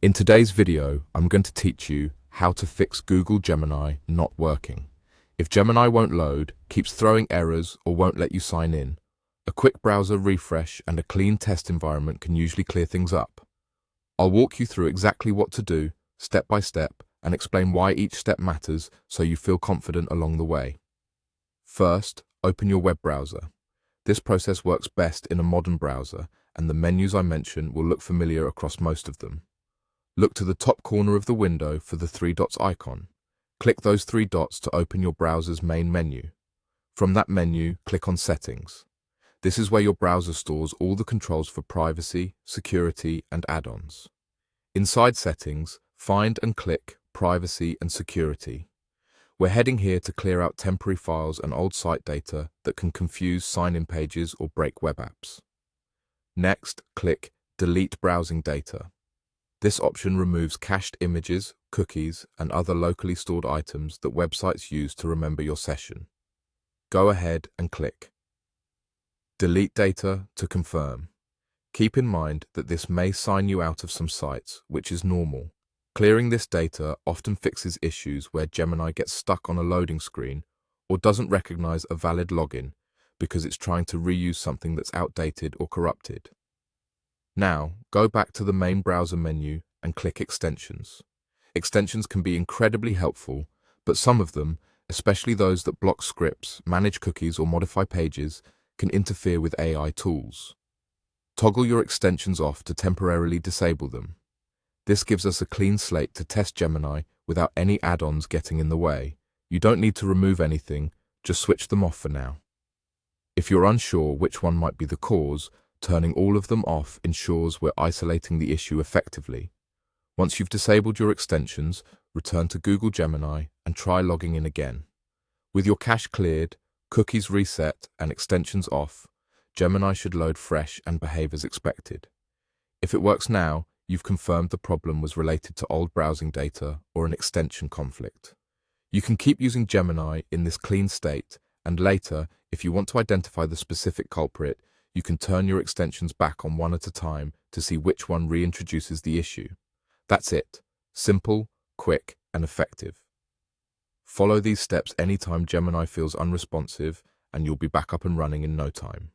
In today's video, I'm going to teach you how to fix Google Gemini not working. If Gemini won't load, keeps throwing errors, or won't let you sign in, a quick browser refresh and a clean test environment can usually clear things up. I'll walk you through exactly what to do, step by step, and explain why each step matters so you feel confident along the way. First, open your web browser. This process works best in a modern browser, and the menus I mention will look familiar across most of them. Look to the top corner of the window for the three dots icon. Click those three dots to open your browser's main menu. From that menu, click on Settings. This is where your browser stores all the controls for privacy, security, and add-ons. Inside Settings, find and click Privacy and Security. We're heading here to clear out temporary files and old site data that can confuse sign-in pages or break web apps. Next, click Delete Browsing Data. This option removes cached images, cookies, and other locally stored items that websites use to remember your session. Go ahead and click Delete Data to confirm. Keep in mind that this may sign you out of some sites, which is normal. Clearing this data often fixes issues where Gemini gets stuck on a loading screen or doesn't recognize a valid login because it's trying to reuse something that's outdated or corrupted. Now, go back to the main browser menu and click Extensions. Extensions can be incredibly helpful, but some of them, especially those that block scripts, manage cookies, or modify pages, can interfere with AI tools. Toggle your extensions off to temporarily disable them. This gives us a clean slate to test Gemini without any add-ons getting in the way. You don't need to remove anything, just switch them off for now. If you're unsure which one might be the cause, turning all of them off ensures we're isolating the issue effectively. Once you've disabled your extensions, return to Google Gemini and try logging in again. With your cache cleared, cookies reset, and extensions off, Gemini should load fresh and behave as expected. If it works now, you've confirmed the problem was related to old browsing data or an extension conflict. You can keep using Gemini in this clean state, and later, if you want to identify the specific culprit, you can turn your extensions back on one at a time to see which one reintroduces the issue. That's it. Simple, quick, and effective. Follow these steps anytime Gemini feels unresponsive, and you'll be back up and running in no time.